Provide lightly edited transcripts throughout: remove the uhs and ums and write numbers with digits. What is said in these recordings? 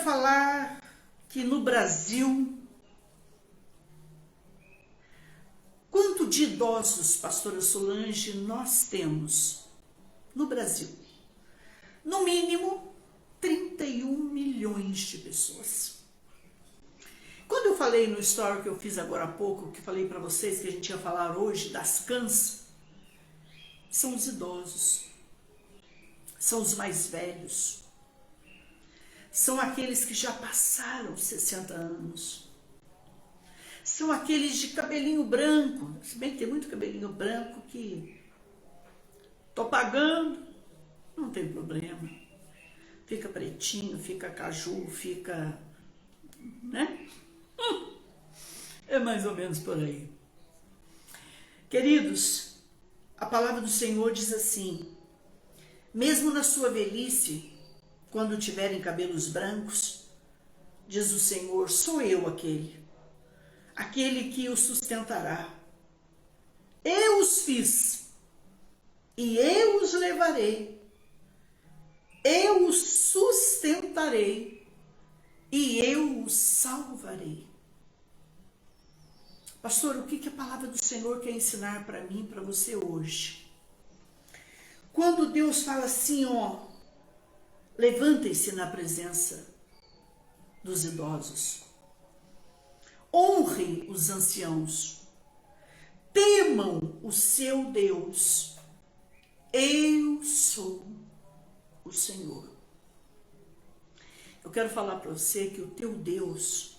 falar que no Brasil, quanto de idosos, pastora Solange, nós temos no Brasil? No mínimo 31 milhões de pessoas. Quando eu falei no story que eu fiz agora há pouco, que falei para vocês que a gente ia falar hoje das cãs, são os idosos, são os mais velhos, são aqueles que já passaram 60 anos, são aqueles de cabelinho branco, se bem que tem muito cabelinho branco que tô pagando, não tem problema, fica pretinho, fica caju, fica, né? É mais ou menos por aí. Queridos, a palavra do Senhor diz assim: mesmo na sua velhice, quando tiverem cabelos brancos, diz o Senhor, sou eu aquele que os sustentará. Eu os fiz e eu os levarei. Eu os sustentarei e eu os salvarei. Pastor, o que a palavra do Senhor quer ensinar para mim, para você hoje? Quando Deus fala assim, ó, levantem-se na presença dos idosos, honrem os anciãos, temam o seu Deus, eu sou o Senhor. Eu quero falar para você que o teu Deus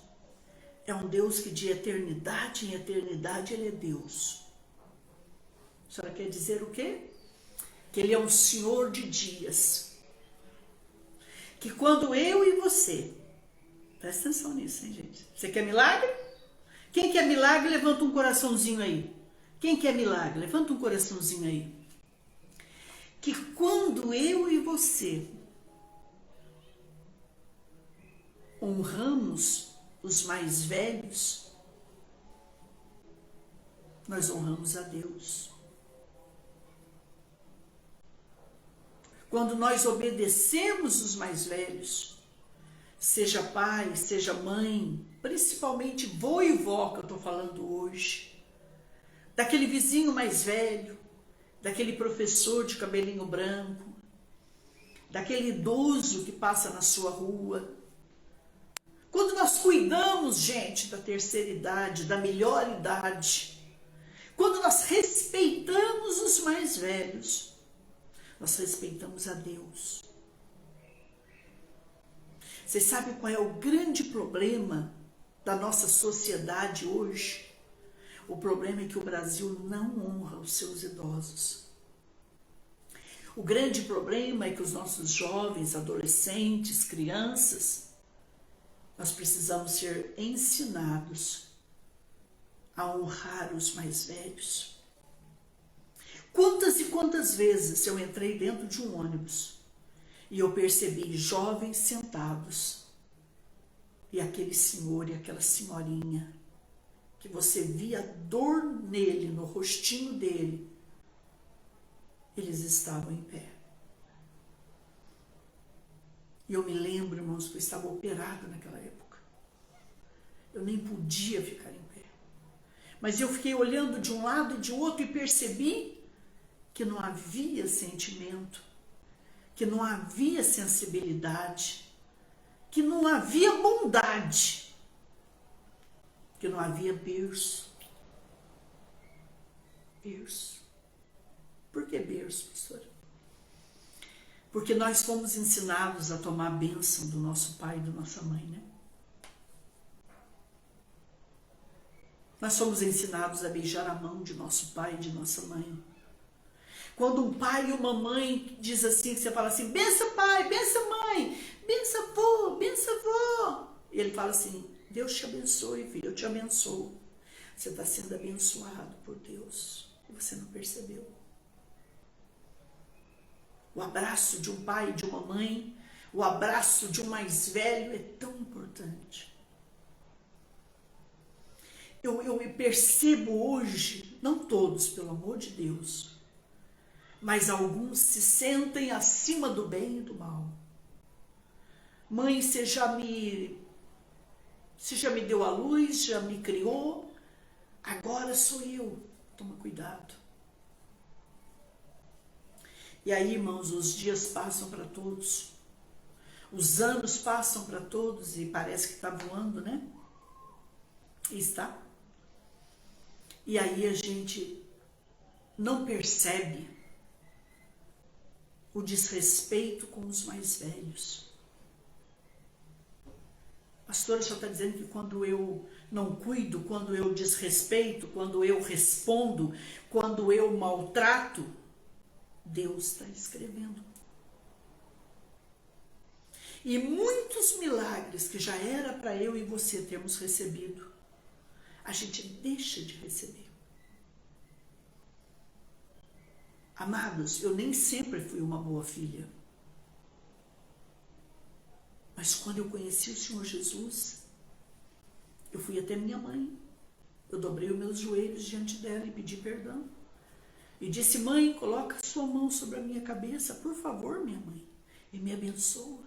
é um Deus que de eternidade em eternidade Ele é Deus. A senhora quer dizer o quê? Que Ele é um Senhor de dias. Que quando eu e você, presta atenção nisso, hein, gente? Você quer milagre? Quem quer milagre, levanta um coraçãozinho aí. Quem quer milagre, levanta um coraçãozinho aí. Que quando eu e você honramos os mais velhos, nós honramos a Deus. Quando nós obedecemos os mais velhos, seja pai, seja mãe, principalmente vô e vó que eu estou falando hoje, daquele vizinho mais velho, daquele professor de cabelinho branco, daquele idoso que passa na sua rua. Quando nós cuidamos, gente, da terceira idade, da melhor idade, quando nós respeitamos os mais velhos, nós respeitamos a Deus. Vocês sabem qual é o grande problema da nossa sociedade hoje? O problema é que o Brasil não honra os seus idosos. O grande problema é que os nossos jovens, adolescentes, crianças, nós precisamos ser ensinados a honrar os mais velhos. Quantas e quantas vezes eu entrei dentro de um ônibus e eu percebi jovens sentados e aquele senhor e aquela senhorinha que você via dor nele, no rostinho dele, eles estavam em pé. E eu me lembro, irmãos, que eu estava operado naquela época. Eu nem podia ficar em pé. Mas eu fiquei olhando de um lado e de outro e percebi que não havia sentimento, que não havia sensibilidade, que não havia bondade, que não havia berço. Berço. Por que berço, pastora? Porque nós fomos ensinados a tomar a bênção do nosso pai e da nossa mãe, né? Nós fomos ensinados a beijar a mão de nosso pai e de nossa mãe. Quando um pai e uma mãe diz assim, você fala assim, benção pai, benção mãe, benção avô, benção avó. E ele fala assim, Deus te abençoe, filho, eu te abençoo. Você está sendo abençoado por Deus e você não percebeu. O abraço de um pai e de uma mãe, o abraço de um mais velho é tão importante. Eu percebo hoje, não todos, pelo amor de Deus, mas alguns se sentem acima do bem e do mal. Mãe, você já me deu a luz, já me criou, agora sou eu. Toma cuidado. E aí, irmãos, os dias passam para todos. Os anos passam para todos e parece que está voando, né? E está. E aí a gente não percebe o desrespeito com os mais velhos. A pastora só está dizendo que quando eu não cuido, quando eu desrespeito, quando eu respondo, quando eu maltrato, Deus está escrevendo. E muitos milagres que já era para eu e você termos recebido, a gente deixa de receber. Amados, eu nem sempre fui uma boa filha. Mas quando eu conheci o Senhor Jesus, eu fui até minha mãe. Eu dobrei os meus joelhos diante dela e pedi perdão. E disse: mãe, coloca a sua mão sobre a minha cabeça, por favor, minha mãe, e me abençoa.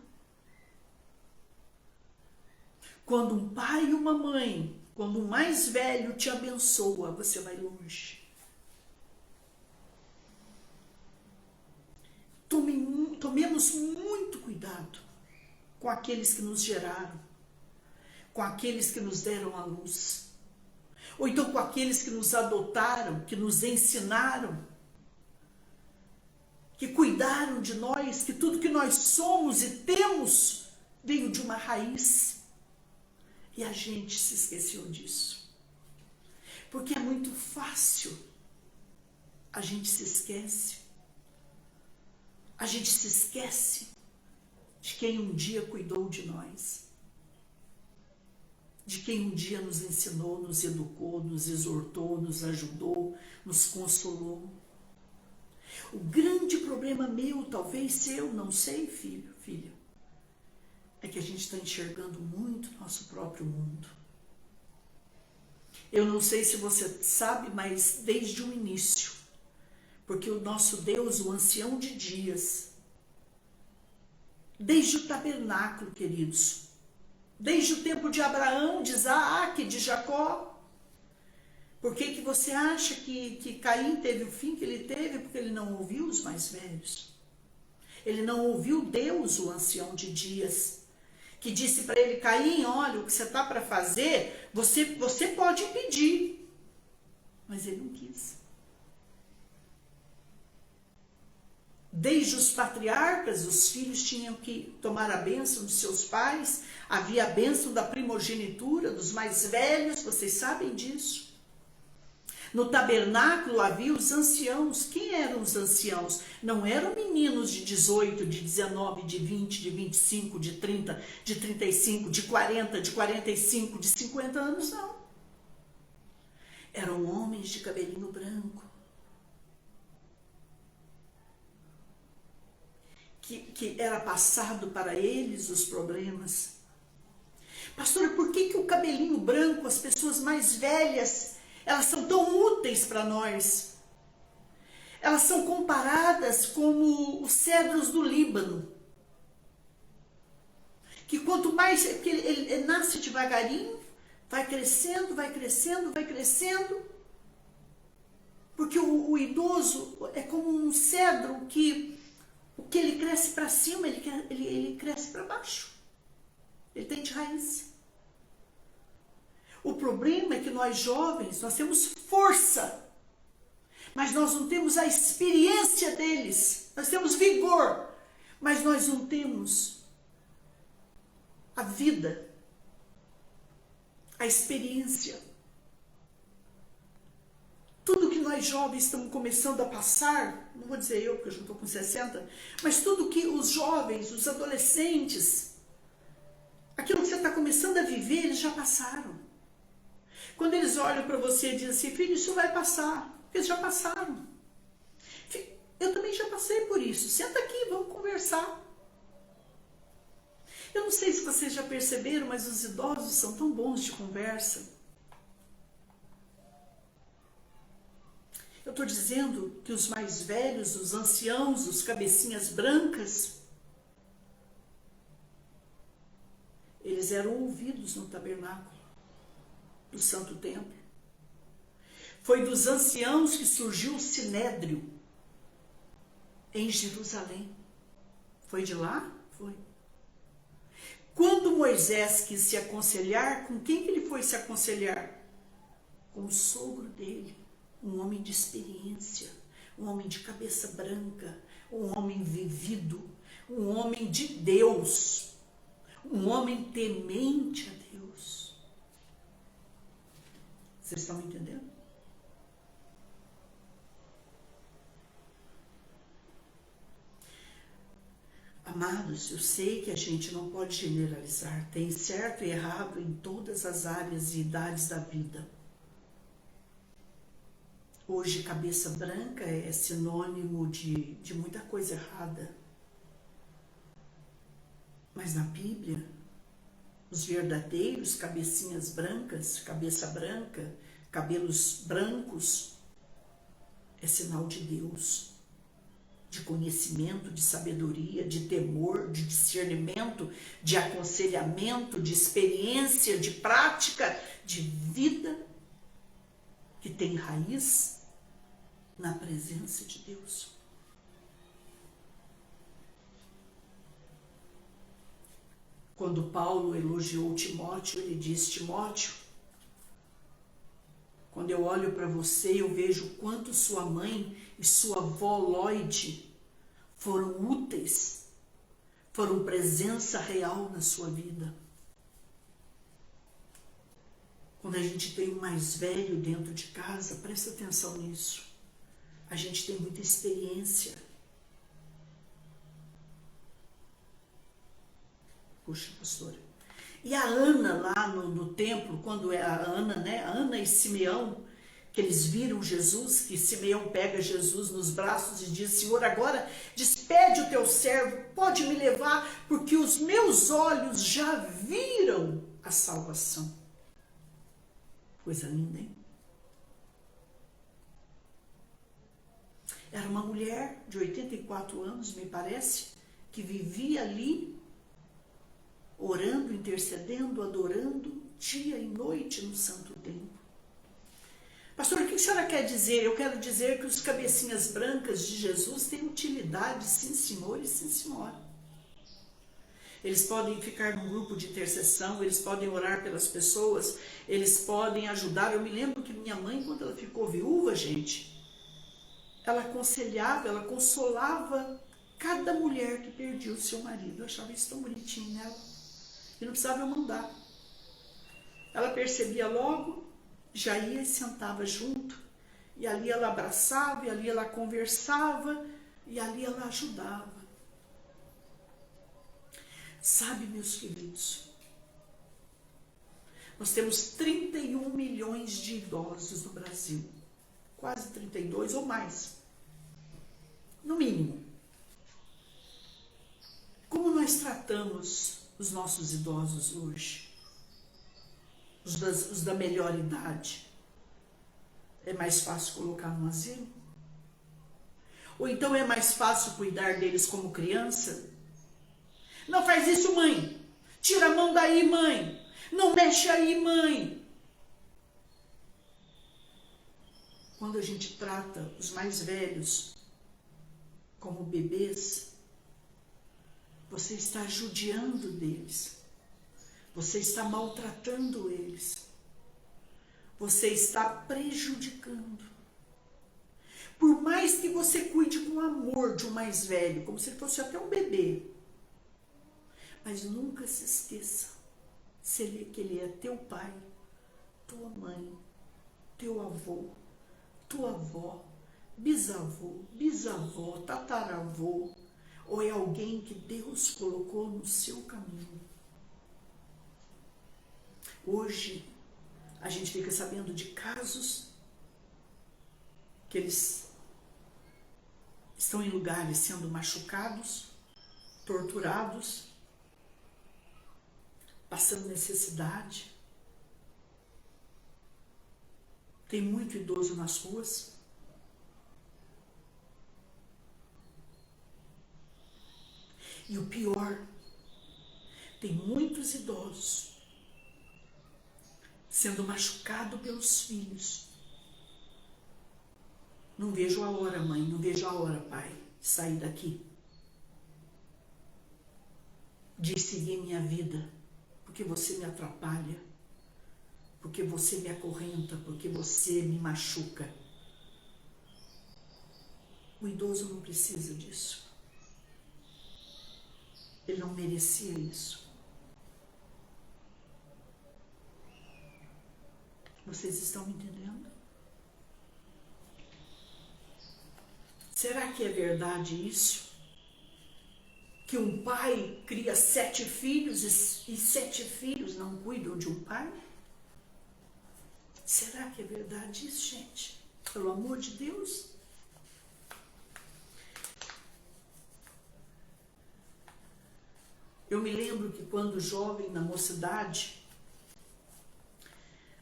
Quando um pai e uma mãe, quando o mais velho te abençoa, você vai longe. Tomemos muito cuidado com aqueles que nos geraram, com aqueles que nos deram a luz, ou então com aqueles que nos adotaram, que nos ensinaram, que cuidaram de nós, que tudo que nós somos e temos veio de uma raiz. E a gente se esqueceu disso. Porque é muito fácil. A gente se esquece. A gente se esquece de quem um dia cuidou de nós. De quem um dia nos ensinou, nos educou, nos exortou, nos ajudou, nos consolou. O grande problema meu, talvez seu, não sei, filho, filha, é que a gente está enxergando muito nosso próprio mundo. Eu não sei se você sabe, mas desde o início, porque o nosso Deus, o ancião de dias, desde o tabernáculo, queridos, desde o tempo de Abraão, de Isaac, de Jacó, por que você acha que Caim teve o fim que ele teve? Porque ele não ouviu os mais velhos. Ele não ouviu Deus, o ancião de dias, que disse para ele: Caim, olha, o que você está para fazer, você pode pedir. Mas ele não quis. Desde os patriarcas, os filhos tinham que tomar a bênção de seus pais, havia a bênção da primogenitura, dos mais velhos, vocês sabem disso. No tabernáculo havia os anciãos. Quem eram os anciãos? Não eram meninos de 18, de 19, de 20, de 25, de 30, de 35, de 40, de 45, de 50 anos, não. Eram homens de cabelinho branco. Que era passado para eles os problemas. Pastora, por que o cabelinho branco, as pessoas mais velhas, elas são tão úteis para nós? Elas são comparadas como os cedros do Líbano. Que quanto mais, porque ele nasce devagarinho, vai crescendo, vai crescendo, vai crescendo. Porque o idoso é como um cedro que o que ele cresce para cima, ele cresce para baixo. Ele tem de raiz. O problema é que nós jovens, nós temos força, mas nós não temos a experiência deles. Nós temos vigor, mas nós não temos a vida, a experiência. Tudo que nós jovens estamos começando a passar, não vou dizer eu, porque eu já estou com 60, mas tudo que os jovens, os adolescentes, aquilo que você está começando a viver, eles já passaram. Quando eles olham para você e dizem assim: filho, isso vai passar, porque eles já passaram. Eu também já passei por isso. Senta aqui, vamos conversar. Eu não sei se vocês já perceberam, mas os idosos são tão bons de conversa. Eu estou dizendo que os mais velhos, os anciãos, os cabecinhas brancas, Eles eram ouvidos no tabernáculo do Santo Templo. Foi dos anciãos que surgiu o Sinédrio em Jerusalém. Foi de lá? Foi. Quando Moisés quis se aconselhar, com quem que ele foi se aconselhar? Com o sogro dele, um homem de experiência, um homem de cabeça branca, um homem vivido, um homem de Deus, um homem temente a Deus. Vocês estão me entendendo? Amados, eu sei que a gente não pode generalizar, tem certo e errado em todas as áreas e idades da vida. Hoje, cabeça branca é sinônimo de muita coisa errada. Mas na Bíblia, os verdadeiros cabecinhas brancas, cabeça branca, cabelos brancos, é sinal de Deus, de conhecimento, de sabedoria, de temor, de discernimento, de aconselhamento, de experiência, de prática, de vida que tem raiz na presença de Deus. Quando Paulo elogiou Timóteo, ele disse: Timóteo, quando eu olho para você, eu vejo quanto sua mãe e sua avó Lloyd foram úteis, foram presença real na sua vida. Quando a gente tem um mais velho dentro de casa, presta atenção nisso. A gente tem muita experiência. Puxa, pastora. E a Ana lá no templo, quando é a Ana, né? A Ana e Simeão, que eles viram Jesus, que Simeão pega Jesus nos braços e diz: Senhor, agora despede o teu servo, pode me levar, porque os meus olhos já viram a salvação. Coisa linda, hein? Era uma mulher de 84 anos, me parece, que vivia ali, orando, intercedendo, adorando, dia e noite no Santo Templo. Pastor, o que a senhora quer dizer? Eu quero dizer que os cabecinhas brancas de Jesus têm utilidade, sim senhor e sim senhora. Eles podem ficar num grupo de intercessão, eles podem orar pelas pessoas, eles podem ajudar. Eu me lembro que minha mãe, quando ela ficou viúva, gente, ela aconselhava, ela consolava cada mulher que perdia o seu marido. Eu achava isso tão bonitinho nela. E não precisava eu mandar. Ela percebia logo, já ia e sentava junto. E ali ela abraçava, e ali ela conversava, e ali ela ajudava. Sabe, meus queridos, nós temos 31 milhões de idosos no Brasil. Quase 32 ou mais. No mínimo. Como nós tratamos os nossos idosos hoje? Os da melhor idade? É mais fácil colocar no asilo? Ou então é mais fácil cuidar deles como criança? Não faz isso, mãe. Tira a mão daí, mãe. Não mexe aí, mãe. Quando a gente trata os mais velhos como bebês, você está judiando deles. Você está maltratando eles. Você está prejudicando. Por mais que você cuide com amor de um mais velho, como se ele fosse até um bebê, mas nunca se esqueça que ele é teu pai, tua mãe, teu avô, tua avó, bisavô, bisavó, tataravô, ou é alguém que Deus colocou no seu caminho. Hoje, a gente fica sabendo de casos que eles estão em lugares sendo machucados, torturados, passando necessidade. Tem muito idoso nas ruas. E o pior, Tem muitos idosos sendo machucados pelos filhos. Não vejo a hora, mãe, não vejo a hora, pai, de sair daqui. De seguir minha vida, porque você me atrapalha, porque você me acorrenta, porque você me machuca. O idoso não precisa disso. Ele não merecia isso. Vocês estão me entendendo? Será que é verdade isso? Que um pai cria 7 filhos e 7 filhos não cuidam de um pai? Será que é verdade isso, gente? Pelo amor de Deus? Eu me lembro que quando jovem, na mocidade,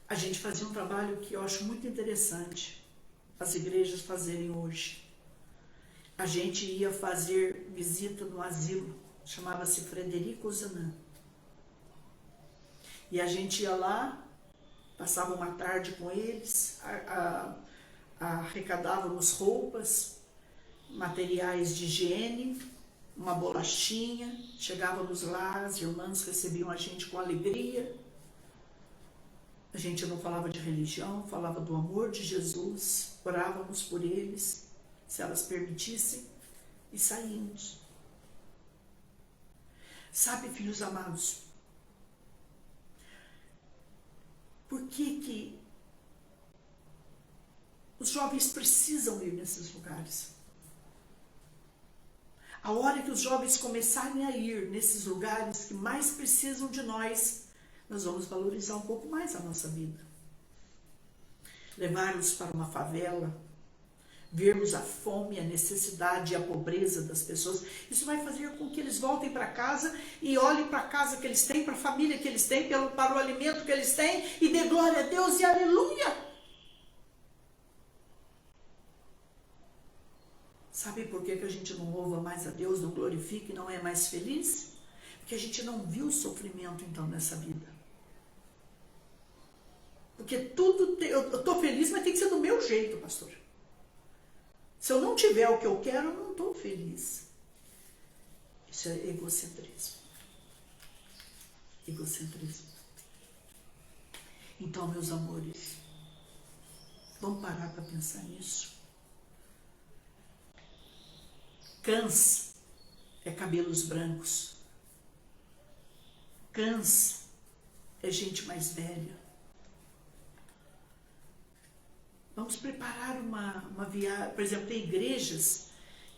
a gente fazia um trabalho que eu acho muito interessante as igrejas fazerem hoje. A gente ia fazer visita no asilo, chamava-se Frederico Zanan. E a gente ia lá, passava uma tarde com eles, arrecadávamos roupas, materiais de higiene, uma bolachinha, chegávamos lá, as irmãs recebiam a gente com alegria. A gente não falava de religião, falava do amor de Jesus, orávamos por eles, se elas permitissem, e saímos. Sabe, filhos amados, por que os jovens precisam ir nesses lugares? A hora que os jovens começarem a ir nesses lugares que mais precisam de nós vamos valorizar um pouco mais a nossa vida. Levar-los para uma favela, vermos a fome, a necessidade e a pobreza das pessoas. Isso vai fazer com que eles voltem para casa e olhem para a casa que eles têm, para a família que eles têm, para o alimento que eles têm e dê glória a Deus e aleluia. Sabe por que a gente não louva mais a Deus, não glorifica e não é mais feliz? Porque a gente não viu o sofrimento então nessa vida. Porque tudo, eu estou feliz, mas tem que ser do meu jeito, pastor. Se eu não tiver o que eu quero, eu não estou feliz. Isso é egocentrismo. Egocentrismo. Então, meus amores, vamos parar para pensar nisso. Cães é cabelos brancos. Cães é gente mais velha. Vamos preparar uma viagem. Por exemplo, tem igrejas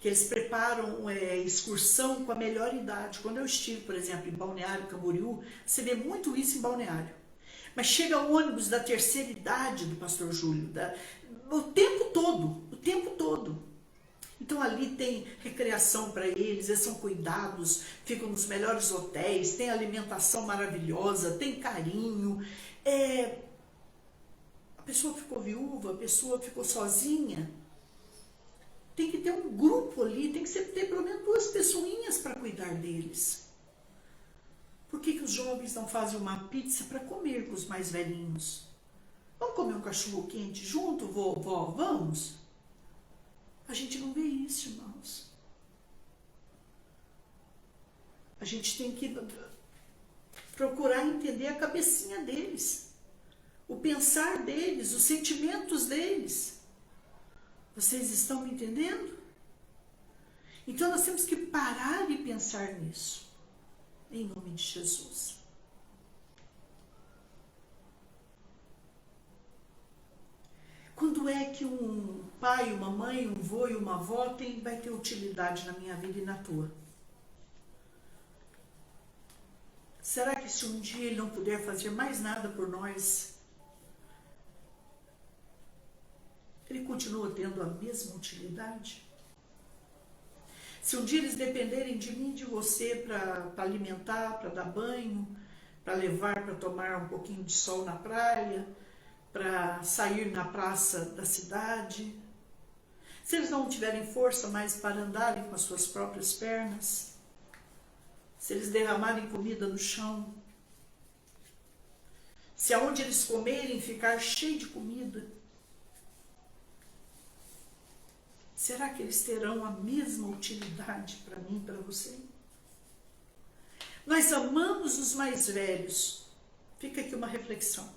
que eles preparam excursão com a melhor idade. Quando eu estive, por exemplo, em Balneário Camboriú, você vê muito isso em Balneário. Mas chega o ônibus da terceira idade do pastor Júlio, o tempo todo. Então ali tem recreação para eles são cuidados, ficam nos melhores hotéis, tem alimentação maravilhosa, tem carinho. A pessoa ficou viúva, a pessoa ficou sozinha. Tem que ter um grupo ali, tem que ter pelo menos 2 pessoinhas para cuidar deles. Por que os jovens não fazem uma pizza para comer com os mais velhinhos? Vamos comer um cachorro quente junto, vovó? Vamos? A gente não vê isso, irmãos. A gente tem que procurar entender a cabecinha deles, o pensar deles, os sentimentos deles. Vocês estão me entendendo? Então nós temos que parar e pensar nisso, em nome de Jesus. Quando é que um pai, uma mãe, um vô e uma avó vai ter utilidade na minha vida e na tua? Será que se um dia ele não puder fazer mais nada por nós, ele continua tendo a mesma utilidade? Se um dia eles dependerem de mim, de você, para alimentar, para dar banho, para levar, para tomar um pouquinho de sol na praia, para sair na praça da cidade, se eles não tiverem força mais para andarem com as suas próprias pernas, se eles derramarem comida no chão, se aonde eles comerem ficar cheio de comida, será que eles terão a mesma utilidade para mim e para você? Nós amamos os mais velhos. Fica aqui uma reflexão.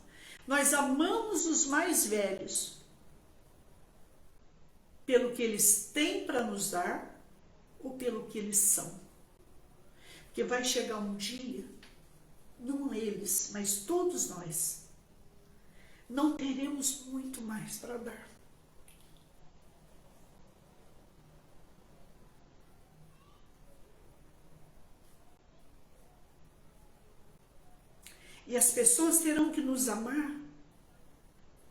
Nós amamos os mais velhos pelo que eles têm para nos dar ou pelo que eles são? Porque vai chegar um dia, não eles, mas todos nós, não teremos muito mais para dar. E as pessoas terão que nos amar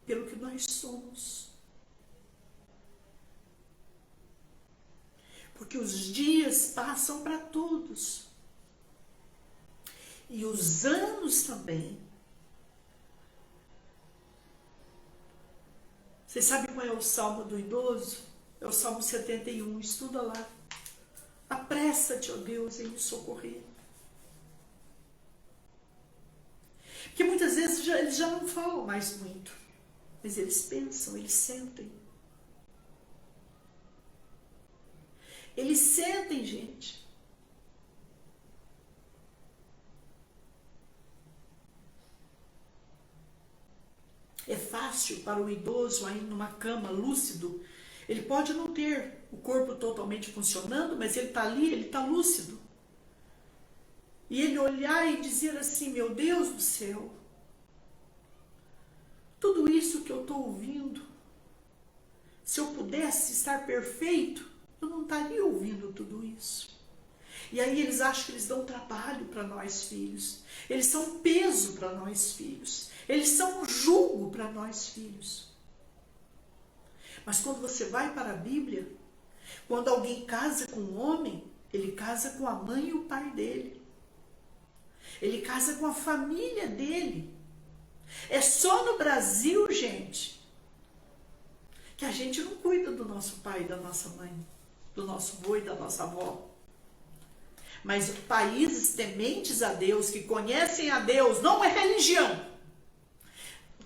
pelo que nós somos. Porque os dias passam para todos. E os anos também. Vocês sabem qual é o salmo do idoso? É o salmo 71, estuda lá. Apressa-te, ó Deus, em me socorrer. Porque muitas vezes eles já não falam mais muito, mas eles pensam, eles sentem. Eles sentem, gente. É fácil para o idoso aí numa cama lúcido. Ele pode não ter o corpo totalmente funcionando, mas ele está ali, ele está lúcido. E ele olhar e dizer assim, meu Deus do céu, tudo isso que eu estou ouvindo, se eu pudesse estar perfeito, eu não estaria ouvindo tudo isso. E aí eles acham que eles dão trabalho para nós filhos. Eles são peso para nós filhos. Eles são um jugo para nós filhos. Mas quando você vai para a Bíblia, quando alguém casa com um homem, ele casa com a mãe e o pai dele. Ele casa com a família dele. É só no Brasil, gente, que a gente não cuida do nosso pai e da nossa mãe, do nosso avô e da nossa avó. Mas países tementes a Deus, que conhecem a Deus, não é religião.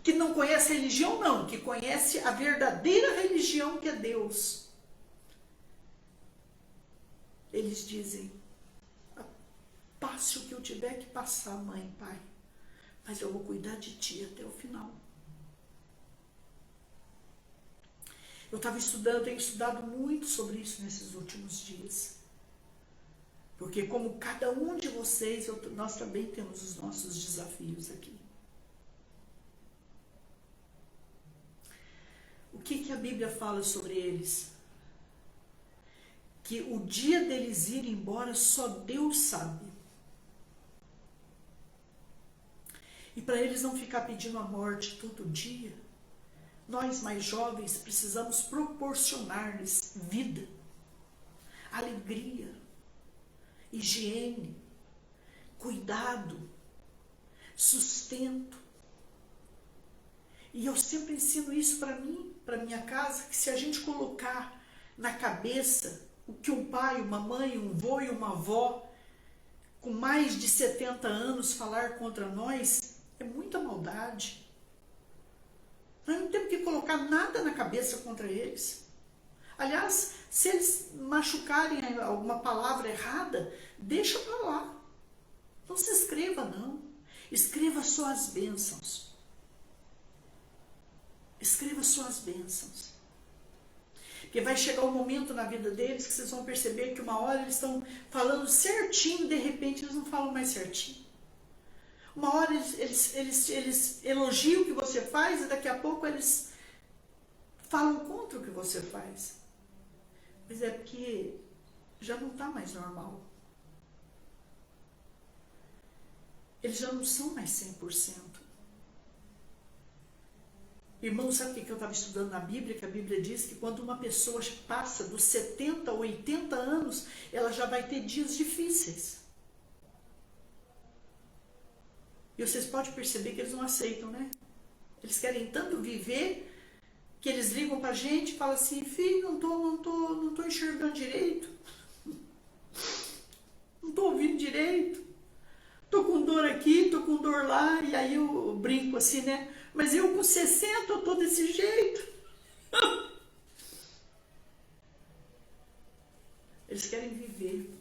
Que não conhece a religião, não, que conhece a verdadeira religião que é Deus. Eles dizem, passe o que eu tiver que passar, mãe e pai, mas eu vou cuidar de ti até o final. Eu estava estudando, tenho estudado muito sobre isso nesses últimos dias. Porque como cada um de vocês, nós também temos os nossos desafios aqui. O que a Bíblia fala sobre eles? Que o dia deles irem embora só Deus sabe. E para eles não ficar pedindo a morte todo dia, nós mais jovens precisamos proporcionar-lhes vida, alegria, higiene, cuidado, sustento. E eu sempre ensino isso para mim, para minha casa, que se a gente colocar na cabeça o que um pai, uma mãe, um vô e uma avó com mais de 70 anos falar contra nós, é muita maldade. Nós não temos que colocar nada na cabeça contra eles. Aliás, se eles machucarem alguma palavra errada, deixa para lá. Não se escreva, não. Escreva só as bênçãos. Escreva só as bênçãos. Porque vai chegar um momento na vida deles que vocês vão perceber que uma hora eles estão falando certinho, de repente eles não falam mais certinho. Uma hora eles elogiam o que você faz e daqui a pouco eles falam contra o que você faz. Mas é porque já não está mais normal. Eles já não são mais 100%. Irmão, sabe o que eu estava estudando na Bíblia? Que a Bíblia diz que quando uma pessoa passa dos 70 ou 80 anos, ela já vai ter dias difíceis. E vocês podem perceber que eles não aceitam, né? Eles querem tanto viver que eles ligam pra gente e falam assim, filho, não tô enxergando direito. Não estou ouvindo direito. Estou com dor aqui, estou com dor lá, e aí eu brinco assim, né? Mas eu com 60 eu estou desse jeito. Eles querem viver.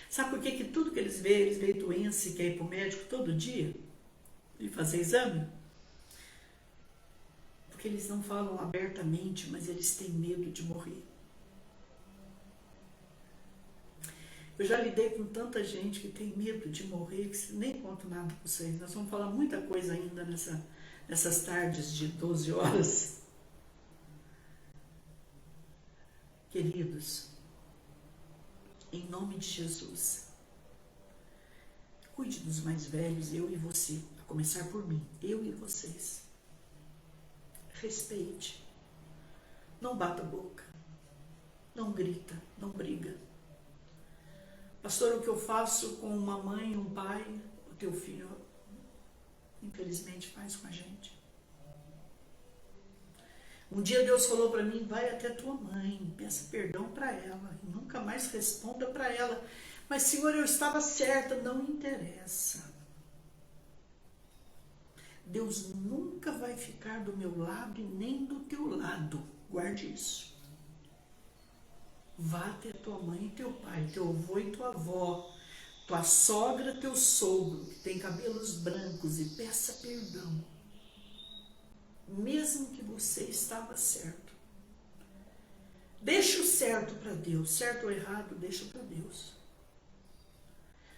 Sabe por que tudo que eles veem doença e querem ir para o médico todo dia e fazer exame? Porque eles não falam abertamente, mas eles têm medo de morrer. Eu já lidei com tanta gente que tem medo de morrer, que nem conto nada para vocês. Nós vamos falar muita coisa ainda nessas tardes de 12 horas. Queridos, em nome de Jesus, cuide dos mais velhos, eu e você, a começar por mim, eu e vocês. Respeite, não bata a boca, não grita, não briga. Pastor, o que eu faço com uma mãe, um pai, o teu filho, infelizmente, faz com a gente. Um dia Deus falou para mim, vai até tua mãe, peça perdão para ela, e nunca mais responda para ela. Mas, Senhor, eu estava certa, não interessa. Deus nunca vai ficar do meu lado e nem do teu lado. Guarde isso. Vá até tua mãe e teu pai, teu avô e tua avó, tua sogra, teu sogro, que tem cabelos brancos, e peça perdão. Mesmo que você estava certo. Deixa o certo para Deus. Certo ou errado, deixa para Deus.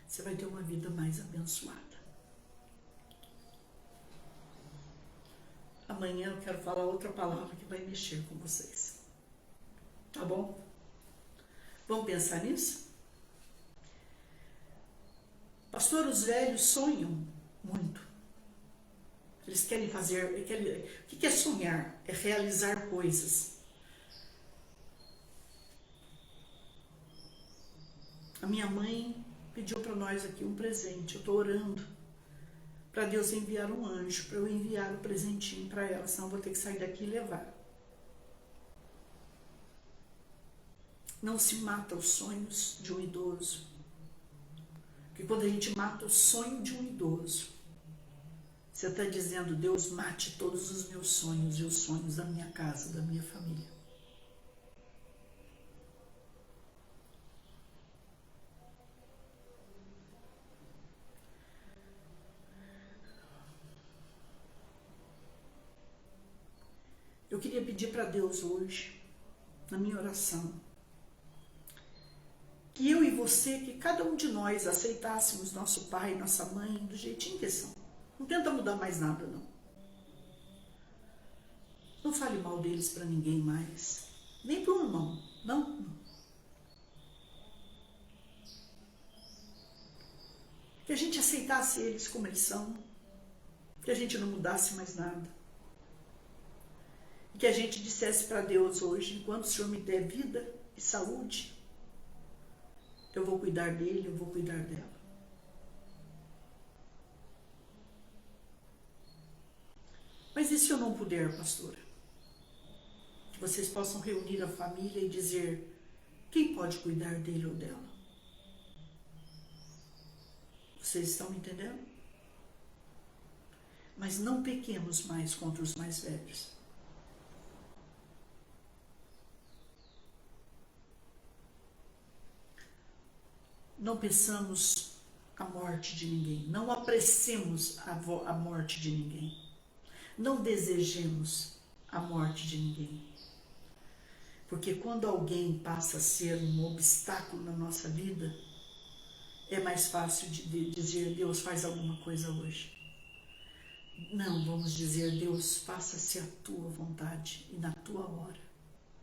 Você vai ter uma vida mais abençoada. Amanhã eu quero falar outra palavra que vai mexer com vocês. Tá bom? Vamos pensar nisso? Pastor, os velhos sonham muito. Eles querem fazer... O que é sonhar? É realizar coisas. A minha mãe pediu para nós aqui um presente. Eu estou orando para Deus enviar um anjo, para eu enviar o presentinho para ela, senão eu vou ter que sair daqui e levar. Não se mata os sonhos de um idoso. Porque quando a gente mata o sonho de um idoso, você está dizendo, Deus, mate todos os meus sonhos e os sonhos da minha casa, da minha família. Eu queria pedir para Deus hoje, na minha oração, que eu e você, que cada um de nós aceitássemos nosso pai, nossa mãe, do jeitinho que são. Não tenta mudar mais nada, não. Não fale mal deles para ninguém mais. Nem para um irmão. Não. Que a gente aceitasse eles como eles são. Que a gente não mudasse mais nada. E que a gente dissesse para Deus hoje, enquanto o Senhor me der vida e saúde, eu vou cuidar dele, eu vou cuidar dela. Mas e se eu não puder, pastora? Que vocês possam reunir a família e dizer quem pode cuidar dele ou dela. Vocês estão me entendendo? Mas não pequemos mais contra os mais velhos. Não peçamos a morte de ninguém. Não apressemos a morte de ninguém. Não desejemos a morte de ninguém. Porque quando alguém passa a ser um obstáculo na nossa vida, é mais fácil de dizer, Deus, faz alguma coisa hoje. Não, vamos dizer, Deus, faça-se a tua vontade e na tua hora.